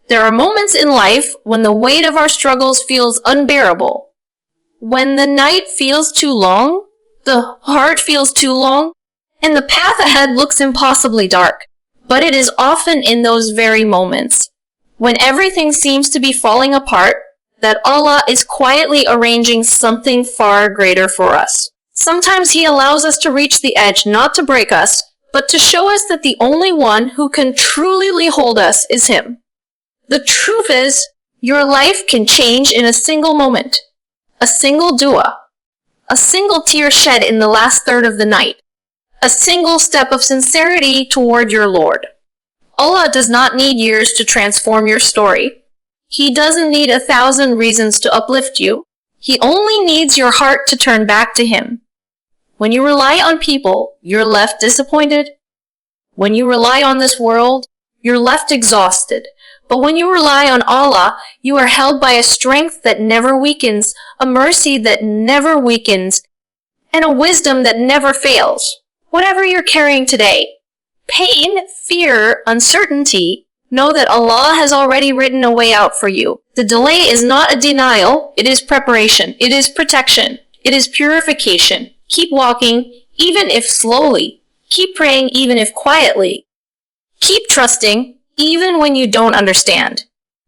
There are moments in life when the weight of our struggles feels unbearable. When the night feels too long, the heart feels too long, and the path ahead looks impossibly dark. But it is often in those very moments, when everything seems to be falling apart, that Allah is quietly arranging something far greater for us. Sometimes He allows us to reach the edge not to break us, but to show us that the only one who can truly hold us is Him. The truth is, your life can change in a single moment, a single dua, a single tear shed in the last third of the night, a single step of sincerity toward your Lord. Allah does not need years to transform your story. He doesn't need 1,000 reasons to uplift you. He only needs your heart to turn back to Him. When you rely on people, you're left disappointed. When you rely on this world, you're left exhausted. But when you rely on Allah, you are held by a strength that never weakens, a mercy that never weakens, and a wisdom that never fails. Whatever you're carrying today, pain, fear, uncertainty, know that Allah has already written a way out for you. The delay is not a denial, it is preparation, it is protection, it is purification. Keep walking, even if slowly. Keep praying, even if quietly. Keep trusting, even when you don't understand.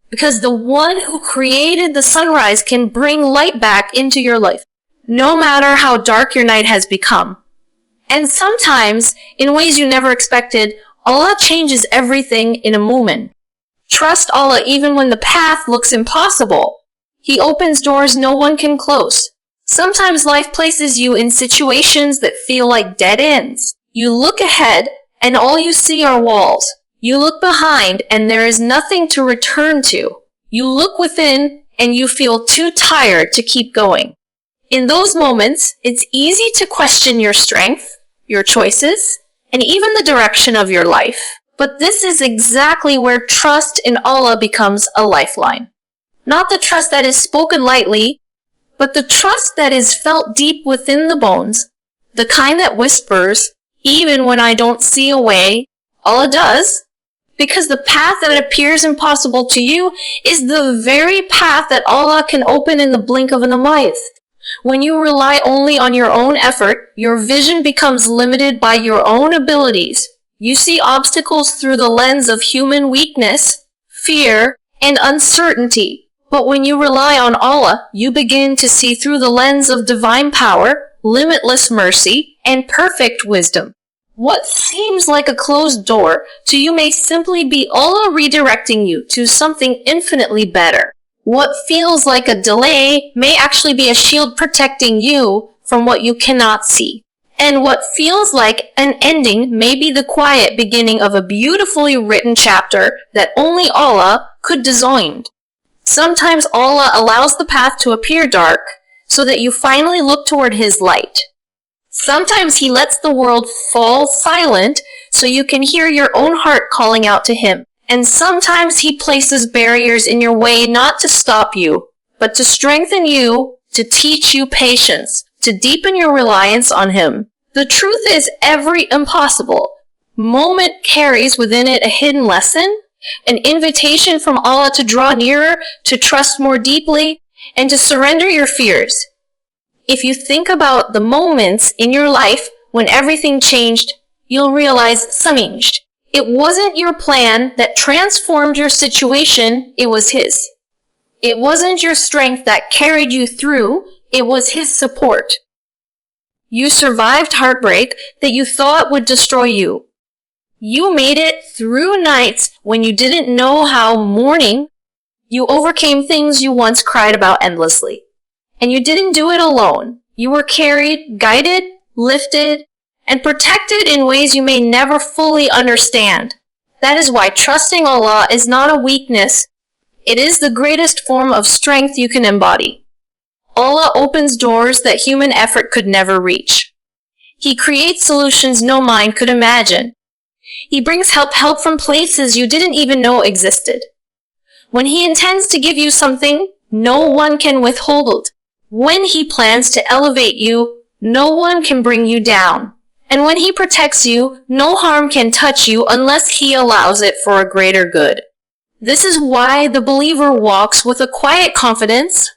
Because the one who created the sunrise can bring light back into your life, no matter how dark your night has become. And sometimes, in ways you never expected, Allah changes everything in a moment. Trust Allah even when the path looks impossible. He opens doors no one can close. Sometimes life places you in situations that feel like dead ends. You look ahead and all you see are walls. You look behind and there is nothing to return to. You look within and you feel too tired to keep going. In those moments, it's easy to question your strength, your choices, and even the direction of your life. But this is exactly where trust in Allah becomes a lifeline. Not the trust that is spoken lightly, but the trust that is felt deep within the bones, the kind that whispers, even when I don't see a way, Allah does. Because the path that appears impossible to you is the very path that Allah can open in the blink of an eye. When you rely only on your own effort, your vision becomes limited by your own abilities. You see obstacles through the lens of human weakness, fear, and uncertainty. But when you rely on Allah, you begin to see through the lens of divine power, limitless mercy, and perfect wisdom. What seems like a closed door to you may simply be Allah redirecting you to something infinitely better. What feels like a delay may actually be a shield protecting you from what you cannot see. And what feels like an ending may be the quiet beginning of a beautifully written chapter that only Allah could design. Sometimes Allah allows the path to appear dark so that you finally look toward His light. Sometimes He lets the world fall silent so you can hear your own heart calling out to Him. And sometimes He places barriers in your way not to stop you, but to strengthen you, to teach you patience, to deepen your reliance on Him. The truth is, every impossible moment carries within it a hidden lesson, an invitation from Allah to draw nearer, to trust more deeply, and to surrender your fears. If you think about the moments in your life when everything changed, you'll realize something changed. It wasn't your plan that transformed your situation, it was His. It wasn't your strength that carried you through, it was His support. You survived heartbreak that you thought would destroy you. You made it through nights when you didn't know how mourning. You overcame things you once cried about endlessly. And you didn't do it alone. You were carried, guided, lifted, and protected in ways you may never fully understand. That is why trusting Allah is not a weakness. It is the greatest form of strength you can embody. Allah opens doors that human effort could never reach. He creates solutions no mind could imagine. He brings help from places you didn't even know existed. When He intends to give you something, no one can withhold. When He plans to elevate you, no one can bring you down. And when He protects you, no harm can touch you unless He allows it for a greater good. This is why the believer walks with a quiet confidence,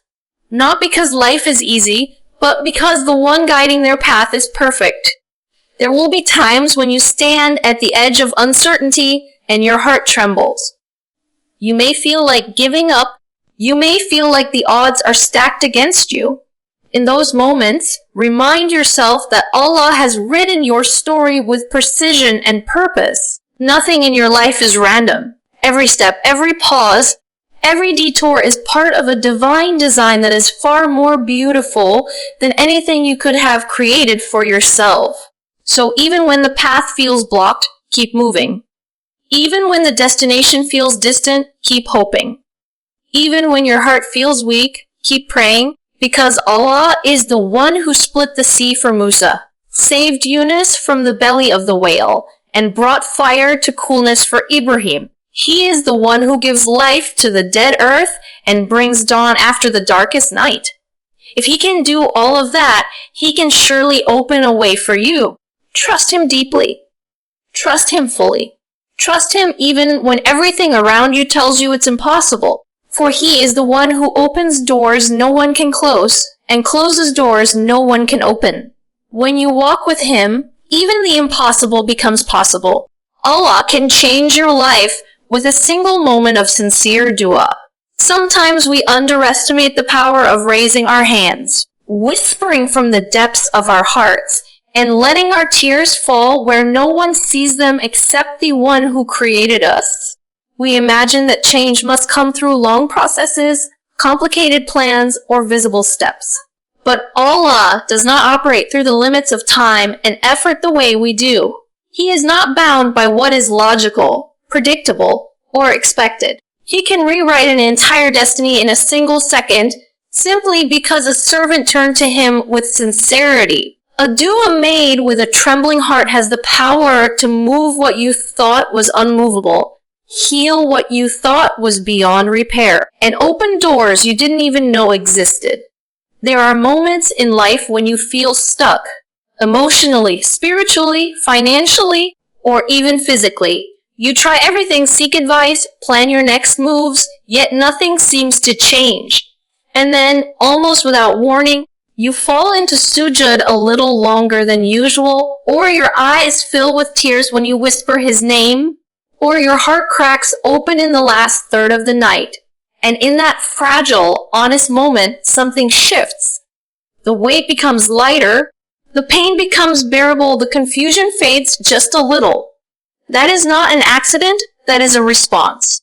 not because life is easy, but because the one guiding their path is perfect. There will be times when you stand at the edge of uncertainty and your heart trembles. You may feel like giving up. You may feel like the odds are stacked against you. In those moments, remind yourself that Allah has written your story with precision and purpose. Nothing in your life is random. Every step, every pause, every detour is part of a divine design that is far more beautiful than anything you could have created for yourself. So even when the path feels blocked, keep moving. Even when the destination feels distant, keep hoping. Even when your heart feels weak, keep praying, because Allah is the one who split the sea for Musa, saved Yunus from the belly of the whale, and brought fire to coolness for Ibrahim. He is the one who gives life to the dead earth and brings dawn after the darkest night. If He can do all of that, He can surely open a way for you. Trust Him deeply. Trust Him fully. Trust Him even when everything around you tells you it's impossible. For He is the one who opens doors no one can close, and closes doors no one can open. When you walk with Him, even the impossible becomes possible. Allah can change your life with a single moment of sincere dua. Sometimes we underestimate the power of raising our hands, whispering from the depths of our hearts, and letting our tears fall where no one sees them except the one who created us. We imagine that change must come through long processes, complicated plans, or visible steps. But Allah does not operate through the limits of time and effort the way we do. He is not bound by what is logical, predictable, or expected. He can rewrite an entire destiny in a single second simply because a servant turned to Him with sincerity. A dua made with a trembling heart has the power to move what you thought was unmovable, heal what you thought was beyond repair, and open doors you didn't even know existed. There are moments in life when you feel stuck, emotionally, spiritually, financially, or even physically. You try everything, seek advice, plan your next moves, yet nothing seems to change. And then, almost without warning, you fall into sujud a little longer than usual, or your eyes fill with tears when you whisper His name, or your heart cracks open in the last third of the night. And in that fragile, honest moment, something shifts. The weight becomes lighter, the pain becomes bearable, the confusion fades just a little. That is not an accident, that is a response.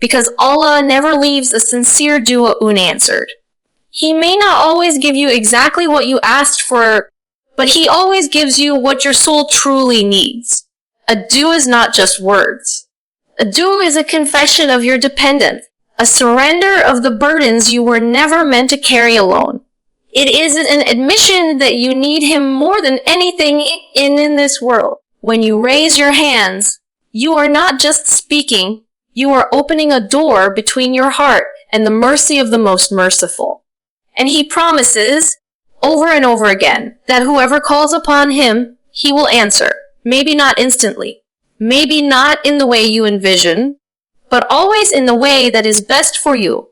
Because Allah never leaves a sincere dua unanswered. He may not always give you exactly what you asked for, but He always gives you what your soul truly needs. A dua is not just words. A dua is a confession of your dependence, a surrender of the burdens you were never meant to carry alone. It is an admission that you need Him more than anything in this world. When you raise your hands, you are not just speaking, you are opening a door between your heart and the mercy of the most merciful. And He promises, over and over again, that whoever calls upon Him, He will answer. Maybe not instantly, maybe not in the way you envision, but always in the way that is best for you.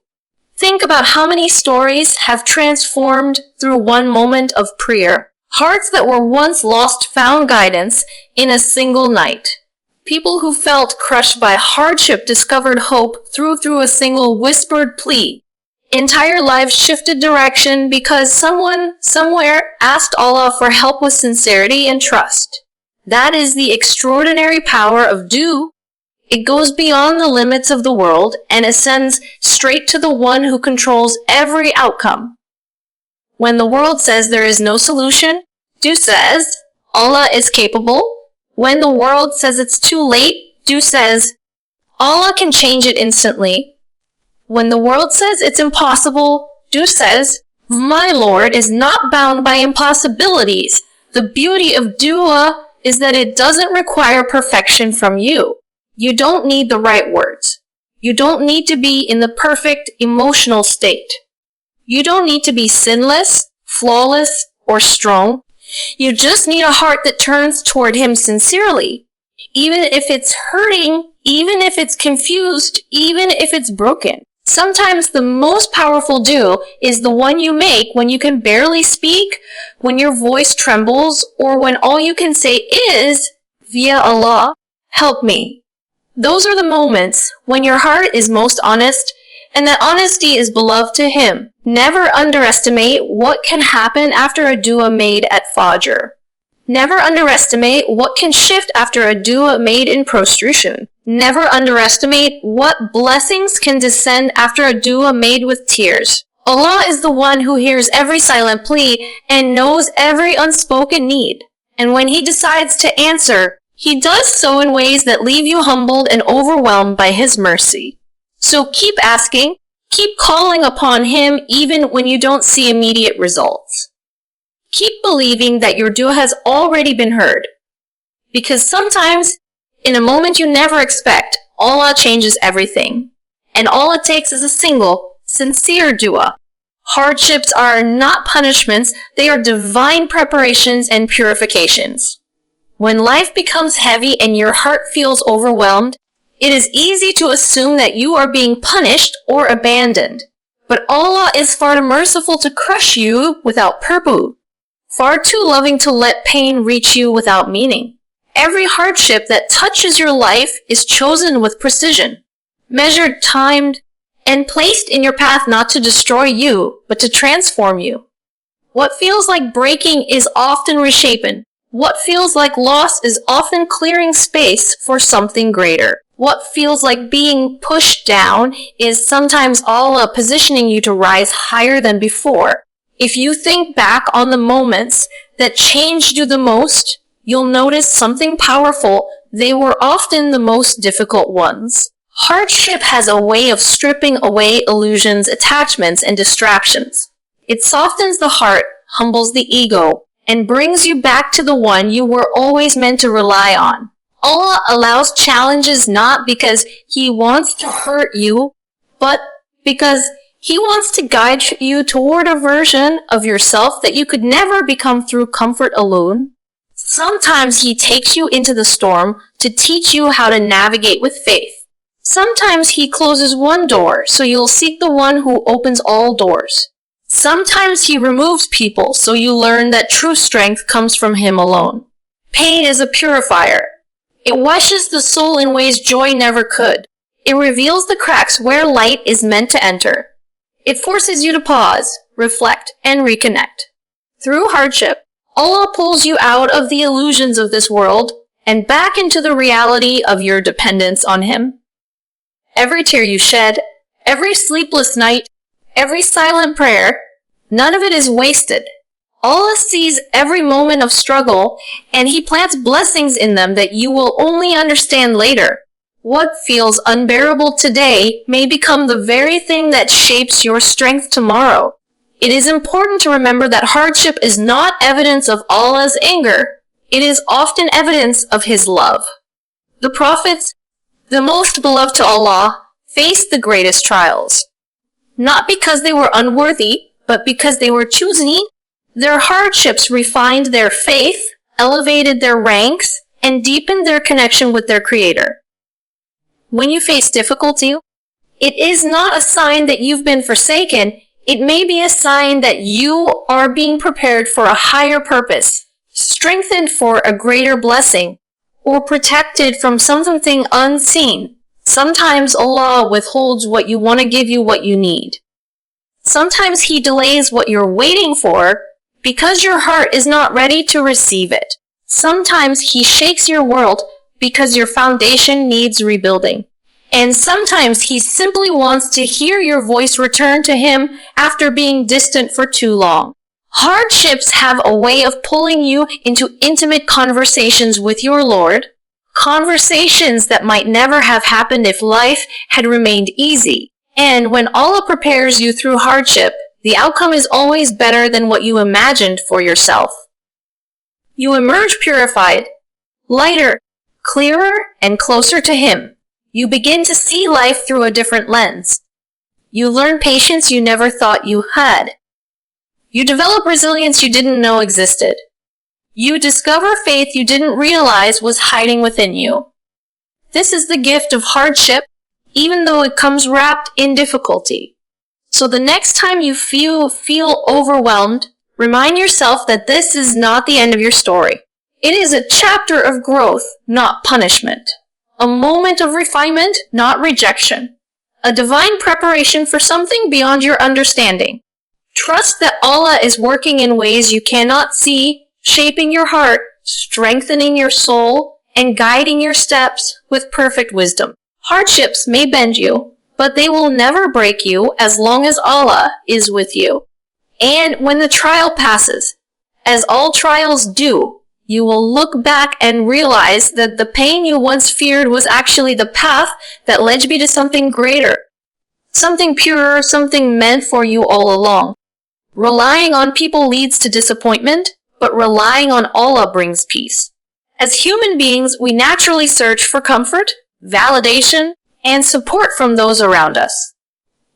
Think about how many stories have transformed through one moment of prayer. Hearts that were once lost found guidance in a single night. People who felt crushed by hardship discovered hope through a single whispered plea. Entire lives shifted direction because someone, somewhere, asked Allah for help with sincerity and trust. That is the extraordinary power of dua. It goes beyond the limits of the world and ascends straight to the one who controls every outcome. When the world says there is no solution, dua says, Allah is capable. When the world says it's too late, dua says, Allah can change it instantly. When the world says it's impossible, dua says, my Lord is not bound by impossibilities. The beauty of dua is that it doesn't require perfection from you. You don't need the right words. You don't need to be in the perfect emotional state. You don't need to be sinless, flawless, or strong. You just need a heart that turns toward Him sincerely. even if it's hurting, even if it's confused, even if it's broken. Sometimes the most powerful dua is the one you make when you can barely speak, when your voice trembles, or when all you can say is, "Ya Allah, help me." Those are the moments when your heart is most honest, and that honesty is beloved to Him. Never underestimate what can happen after a dua made at Fajr. Never underestimate what can shift after a dua made in prostration. Never underestimate what blessings can descend after a dua made with tears. Allah is the one who hears every silent plea and knows every unspoken need. And when He decides to answer, He does so in ways that leave you humbled and overwhelmed by His mercy. So keep asking, keep calling upon Him even when you don't see immediate results. Keep believing that your dua has already been heard. Because sometimes, in a moment you never expect, Allah changes everything. And all it takes is a single, sincere dua. Hardships are not punishments, they are divine preparations and purifications. When life becomes heavy and your heart feels overwhelmed, it is easy to assume that you are being punished or abandoned. But Allah is far too merciful to crush you without purpose. Far too loving to let pain reach you without meaning. Every hardship that touches your life is chosen with precision, measured, timed, and placed in your path not to destroy you, but to transform you. What feels like breaking is often reshapen. What feels like loss is often clearing space for something greater. What feels like being pushed down is sometimes Allah positioning you to rise higher than before. If you think back on the moments that changed you the most, you'll notice something powerful. They were often the most difficult ones. Hardship has a way of stripping away illusions, attachments, and distractions. It softens the heart, humbles the ego, and brings you back to the one you were always meant to rely on. Allah allows challenges not because He wants to hurt you, but because He wants to guide you toward a version of yourself that you could never become through comfort alone. Sometimes He takes you into the storm to teach you how to navigate with faith. Sometimes He closes one door so you'll seek the one who opens all doors. Sometimes He removes people so you learn that true strength comes from Him alone. Pain is a purifier. It washes the soul in ways joy never could. It reveals the cracks where light is meant to enter. It forces you to pause, reflect, and reconnect. Through hardship, Allah pulls you out of the illusions of this world and back into the reality of your dependence on Him. Every tear you shed, every sleepless night, every silent prayer, none of it is wasted. Allah sees every moment of struggle, and He plants blessings in them that you will only understand later. What feels unbearable today may become the very thing that shapes your strength tomorrow. It is important to remember that hardship is not evidence of Allah's anger. It is often evidence of His love. The prophets, the most beloved to Allah, faced the greatest trials. Not because they were unworthy, but because they were choosy. Their hardships refined their faith, elevated their ranks, and deepened their connection with their Creator. When you face difficulty, it is not a sign that you've been forsaken. It may be a sign that you are being prepared for a higher purpose, strengthened for a greater blessing, or protected from something unseen. Sometimes Allah withholds what you want to give you what you need. Sometimes He delays what you're waiting for because your heart is not ready to receive it. Sometimes He shakes your world because your foundation needs rebuilding. And sometimes He simply wants to hear your voice return to Him after being distant for too long. Hardships have a way of pulling you into intimate conversations with your Lord, conversations that might never have happened if life had remained easy. And when Allah prepares you through hardship, the outcome is always better than what you imagined for yourself. You emerge purified, lighter, clearer, and closer to Him. You begin to see life through a different lens. You learn patience you never thought you had. You develop resilience you didn't know existed. You discover faith you didn't realize was hiding within you. This is the gift of hardship, even though it comes wrapped in difficulty. So the next time you feel overwhelmed, remind yourself that this is not the end of your story. It is a chapter of growth, not punishment. A moment of refinement, not rejection. A divine preparation for something beyond your understanding. Trust that Allah is working in ways you cannot see, shaping your heart, strengthening your soul, and guiding your steps with perfect wisdom. Hardships may bend you, but they will never break you as long as Allah is with you. And when the trial passes, as all trials do, you will look back and realize that the pain you once feared was actually the path that led you to something greater, something purer, something meant for you all along. Relying on people leads to disappointment, but relying on Allah brings peace. As human beings, we naturally search for comfort, validation, and support from those around us.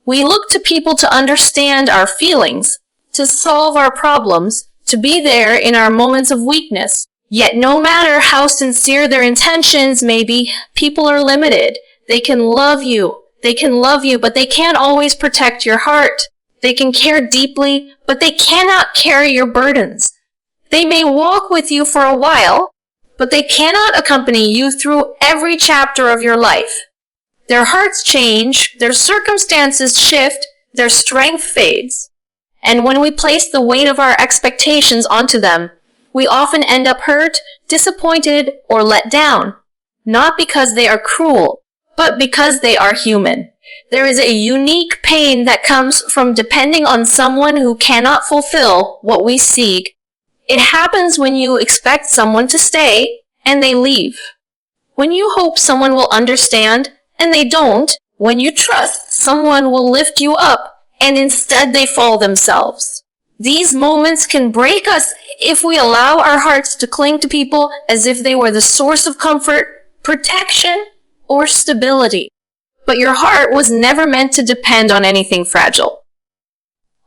We look to people to understand our feelings, to solve our problems, to be there in our moments of weakness. Yet no matter how sincere their intentions may be, people are limited. They can love you, but they can't always protect your heart. They can care deeply, but they cannot carry your burdens. They may walk with you for a while, but they cannot accompany you through every chapter of your life. Their hearts change, their circumstances shift, their strength fades. And when we place the weight of our expectations onto them, we often end up hurt, disappointed, or let down. Not because they are cruel, but because they are human. There is a unique pain that comes from depending on someone who cannot fulfill what we seek. It happens when you expect someone to stay, and they leave. When you hope someone will understand, and they don't. When you trust someone will lift you up, and instead they fall themselves. These moments can break us if we allow our hearts to cling to people as if they were the source of comfort, protection, or stability. But your heart was never meant to depend on anything fragile.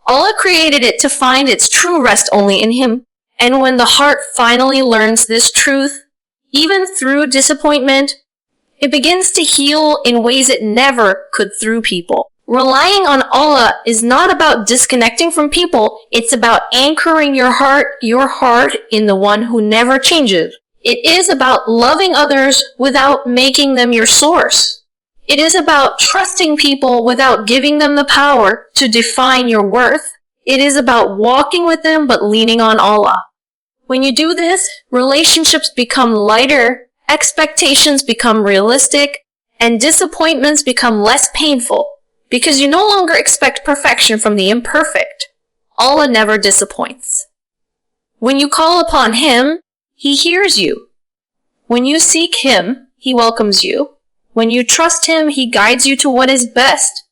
Allah created it to find its true rest only in Him. And when the heart finally learns this truth, even through disappointment, it begins to heal in ways it never could through people. Relying on Allah is not about disconnecting from people, it's about anchoring your heart in the one who never changes. It is about loving others without making them your source. It is about trusting people without giving them the power to define your worth. It is about walking with them but leaning on Allah. When you do this, relationships become lighter, expectations become realistic, and disappointments become less painful. Because you no longer expect perfection from the imperfect. Allah never disappoints. When you call upon Him, He hears you. When you seek Him, He welcomes you. When you trust Him, He guides you to what is best,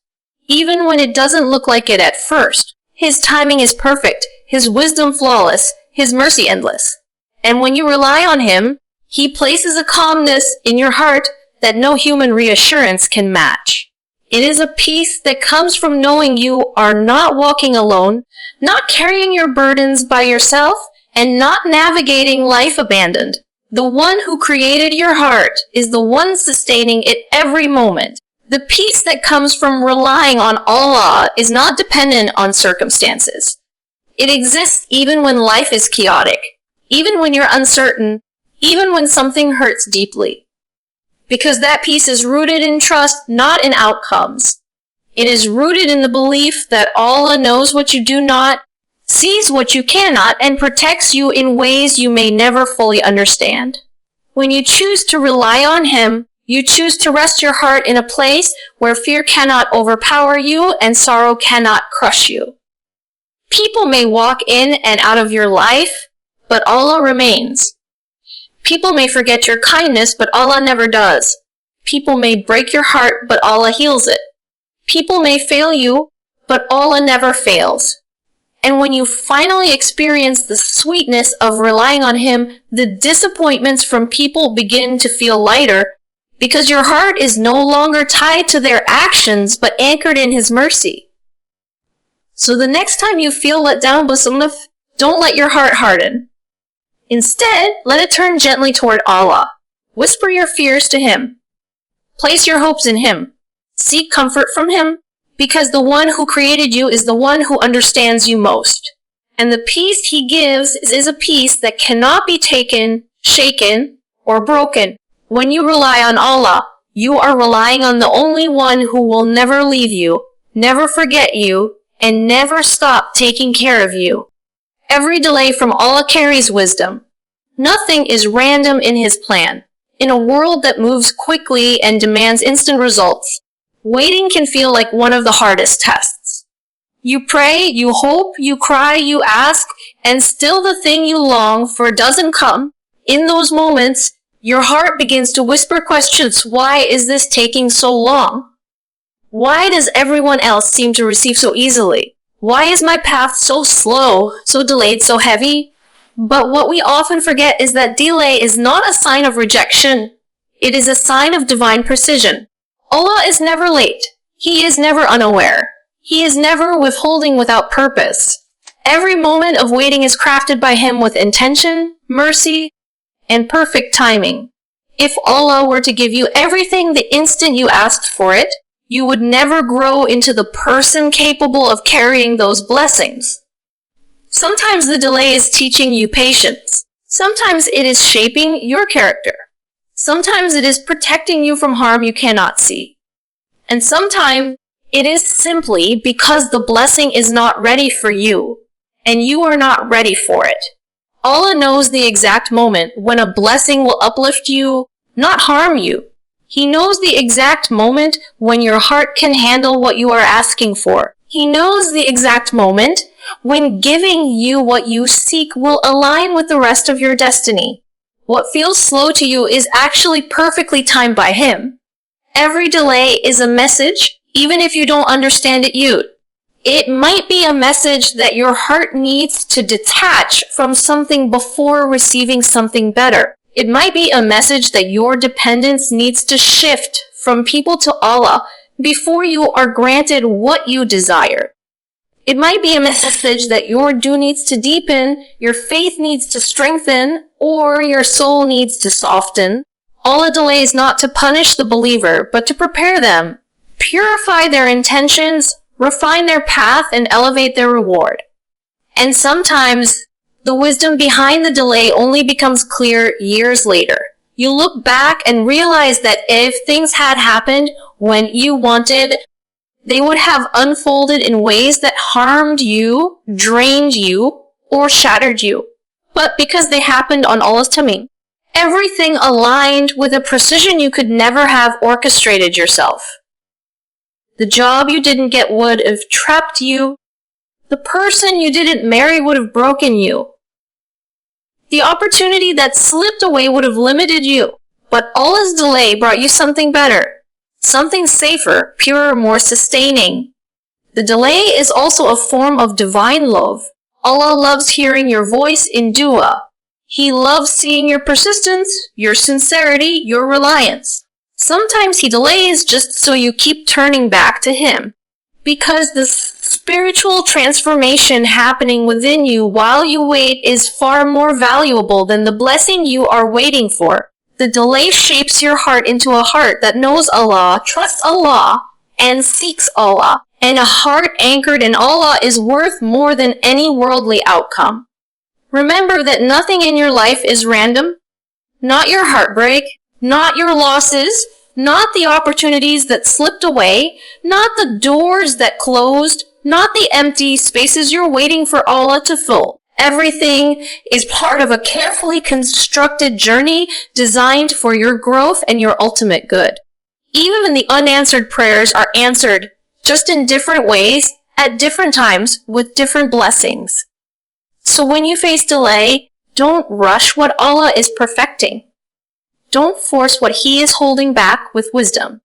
even when it doesn't look like it at first. His timing is perfect, His wisdom flawless, His mercy endless. And when you rely on Him, He places a calmness in your heart that no human reassurance can match. It is a peace that comes from knowing you are not walking alone, not carrying your burdens by yourself, and not navigating life abandoned. The one who created your heart is the one sustaining it every moment. The peace that comes from relying on Allah is not dependent on circumstances. It exists even when life is chaotic, even when you're uncertain, even when something hurts deeply. Because that peace is rooted in trust, not in outcomes. It is rooted in the belief that Allah knows what you do not, sees what you cannot, and protects you in ways you may never fully understand. When you choose to rely on Him, you choose to rest your heart in a place where fear cannot overpower you and sorrow cannot crush you. People may walk in and out of your life, but Allah remains. People may forget your kindness, but Allah never does. People may break your heart, but Allah heals it. People may fail you, but Allah never fails. And when you finally experience the sweetness of relying on Him, the disappointments from people begin to feel lighter, because your heart is no longer tied to their actions, but anchored in His mercy. So the next time you feel let down, don't let your heart harden. Instead, let it turn gently toward Allah. Whisper your fears to Him. Place your hopes in Him. Seek comfort from Him, because the one who created you is the one who understands you most. And the peace He gives is a peace that cannot be taken, shaken, or broken. When you rely on Allah, you are relying on the only one who will never leave you, never forget you, and never stop taking care of you. Every delay from Allah carries wisdom. Nothing is random in His plan. In a world that moves quickly and demands instant results, waiting can feel like one of the hardest tests. You pray, you hope, you cry, you ask, and still the thing you long for doesn't come. In those moments, your heart begins to whisper questions. Why is this taking so long? Why does everyone else seem to receive so easily? Why is my path so slow, so delayed, so heavy? But what we often forget is that delay is not a sign of rejection. It is a sign of divine precision. Allah is never late. He is never unaware. He is never withholding without purpose. Every moment of waiting is crafted by Him with intention, mercy, and perfect timing. If Allah were to give you everything the instant you asked for it, you would never grow into the person capable of carrying those blessings. Sometimes the delay is teaching you patience. Sometimes it is shaping your character. Sometimes it is protecting you from harm you cannot see. And sometimes it is simply because the blessing is not ready for you, and you are not ready for it. Allah knows the exact moment when a blessing will uplift you, not harm you. He knows the exact moment when your heart can handle what you are asking for. He knows the exact moment when giving you what you seek will align with the rest of your destiny. What feels slow to you is actually perfectly timed by Him. Every delay is a message, even if you don't understand it yet. It might be a message that your heart needs to detach from something before receiving something better. It might be a message that your dependence needs to shift from people to Allah before you are granted what you desire. It might be a message that your due needs to deepen, your faith needs to strengthen, or your soul needs to soften. Allah delays not to punish the believer, but to prepare them, purify their intentions, refine their path, and elevate their reward. And sometimes, the wisdom behind the delay only becomes clear years later. You look back and realize that if things had happened when you wanted, they would have unfolded in ways that harmed you, drained you, or shattered you. But because they happened on Allah's timing, everything aligned with a precision you could never have orchestrated yourself. The job you didn't get would have trapped you. The person you didn't marry would have broken you. The opportunity that slipped away would have limited you. But Allah's delay brought you something better. Something safer, purer, more sustaining. The delay is also a form of divine love. Allah loves hearing your voice in dua. He loves seeing your persistence, your sincerity, your reliance. Sometimes He delays just so you keep turning back to Him. Because the spiritual transformation happening within you while you wait is far more valuable than the blessing you are waiting for. The delay shapes your heart into a heart that knows Allah, trusts Allah, and seeks Allah. And a heart anchored in Allah is worth more than any worldly outcome. Remember that nothing in your life is random. Not your heartbreak, not your losses, not the opportunities that slipped away, not the doors that closed, not the empty spaces you're waiting for Allah to fill. Everything is part of a carefully constructed journey designed for your growth and your ultimate good. Even the unanswered prayers are answered, just in different ways, at different times, with different blessings. So when you face delay, don't rush what Allah is perfecting. Don't force what He is holding back with wisdom.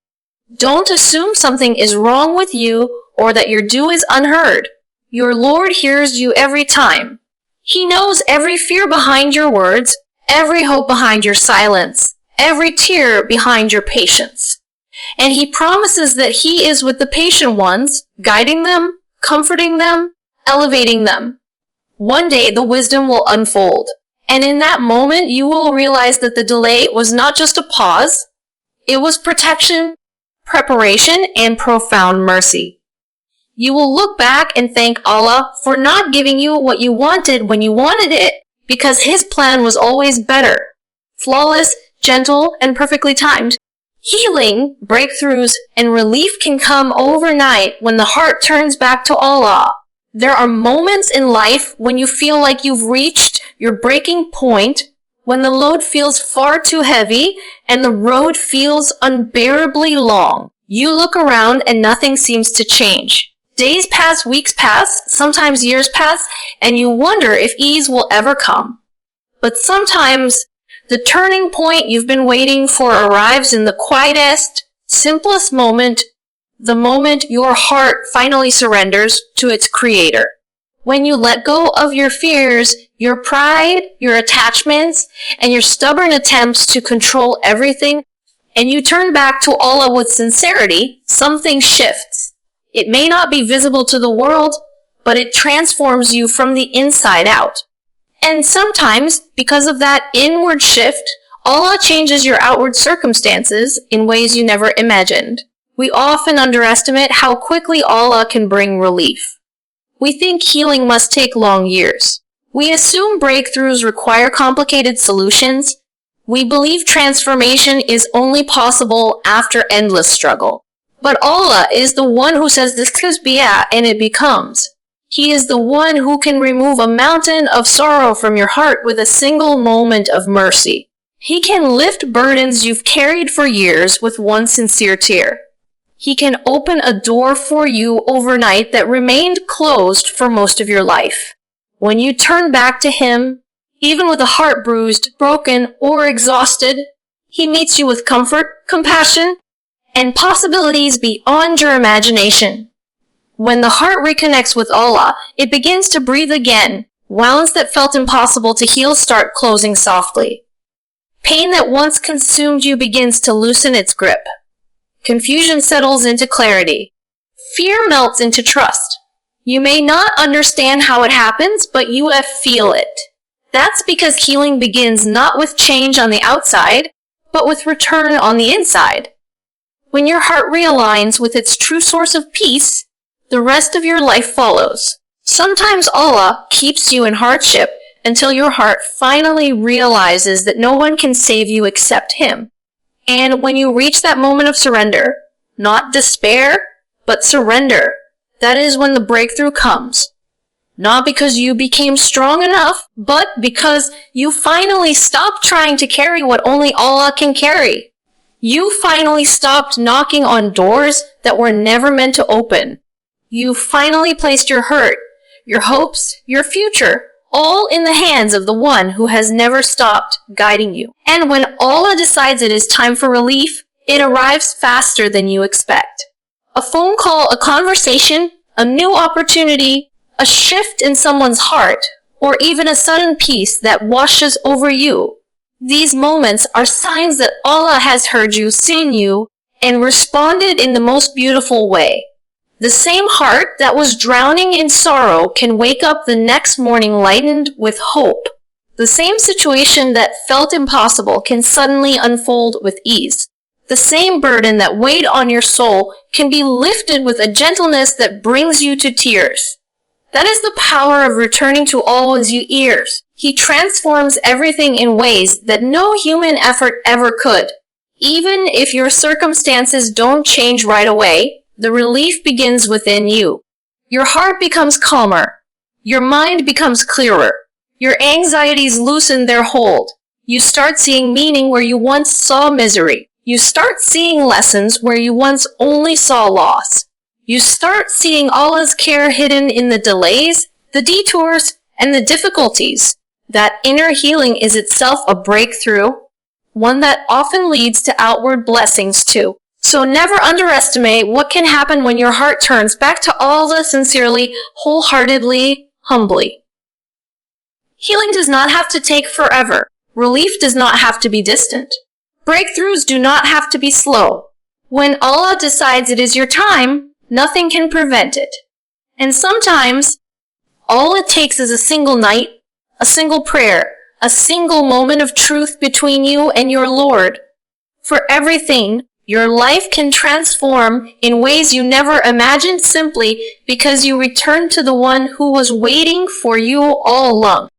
Don't assume something is wrong with you or that your due is unheard. Your Lord hears you every time. He knows every fear behind your words, every hope behind your silence, every tear behind your patience. And He promises that He is with the patient ones, guiding them, comforting them, elevating them. One day the wisdom will unfold, And in that moment, you will realize that the delay was not just a pause, it was protection, preparation, and profound mercy. You will look back and thank Allah for not giving you what you wanted when you wanted it, because His plan was always better, flawless, gentle, and perfectly timed. Healing, breakthroughs, and relief can come overnight when the heart turns back to Allah. There are moments in life when you feel like you've reached your breaking point, when the load feels far too heavy and the road feels unbearably long. You look around and nothing seems to change. Days pass, weeks pass, sometimes years pass, and you wonder if ease will ever come. But sometimes the turning point you've been waiting for arrives in the quietest, simplest moment, the moment your heart finally surrenders to its creator. When you let go of your fears, your pride, your attachments, and your stubborn attempts to control everything, and you turn back to Allah with sincerity, something shifts. It may not be visible to the world, but it transforms you from the inside out. And sometimes, because of that inward shift, Allah changes your outward circumstances in ways you never imagined. We often underestimate how quickly Allah can bring relief. We think healing must take long years. We assume breakthroughs require complicated solutions. We believe transformation is only possible after endless struggle. But Allah is the one who says this could be and it becomes. He is the one who can remove a mountain of sorrow from your heart with a single moment of mercy. He can lift burdens you've carried for years with one sincere tear. He can open a door for you overnight that remained closed for most of your life. When you turn back to Him, even with a heart bruised, broken, or exhausted, He meets you with comfort, compassion, and possibilities beyond your imagination. When the heart reconnects with Allah, it begins to breathe again. Wounds that felt impossible to heal start closing softly. Pain that once consumed you begins to loosen its grip. Confusion settles into clarity. Fear melts into trust. You may not understand how it happens, but you feel it. That's because healing begins not with change on the outside, but with return on the inside. When your heart realigns with its true source of peace, the rest of your life follows. Sometimes Allah keeps you in hardship until your heart finally realizes that no one can save you except Him. And when you reach that moment of surrender, not despair, but surrender, that is when the breakthrough comes. Not because you became strong enough, but because you finally stopped trying to carry what only Allah can carry. You finally stopped knocking on doors that were never meant to open. You finally placed your hurt, your hopes, your future, all in the hands of the one who has never stopped guiding you. And when Allah decides it is time for relief, it arrives faster than you expect. A phone call, a conversation, a new opportunity, a shift in someone's heart, or even a sudden peace that washes over you. These moments are signs that Allah has heard you, seen you, and responded in the most beautiful way. The same heart that was drowning in sorrow can wake up the next morning lightened with hope. The same situation that felt impossible can suddenly unfold with ease. The same burden that weighed on your soul can be lifted with a gentleness that brings you to tears. That is the power of returning to Allah's ears. He transforms everything in ways that no human effort ever could. Even if your circumstances don't change right away, the relief begins within you. Your heart becomes calmer. Your mind becomes clearer. Your anxieties loosen their hold. You start seeing meaning where you once saw misery. You start seeing lessons where you once only saw loss. You start seeing Allah's care hidden in the delays, the detours, and the difficulties. That inner healing is itself a breakthrough, one that often leads to outward blessings too. So never underestimate what can happen when your heart turns back to Allah sincerely, wholeheartedly, humbly. Healing does not have to take forever. Relief does not have to be distant. Breakthroughs do not have to be slow. When Allah decides it is your time, nothing can prevent it. And sometimes, all it takes is a single night, a single prayer, a single moment of truth between you and your Lord. For everything, your life can transform in ways you never imagined simply because you return to the one who was waiting for you all along.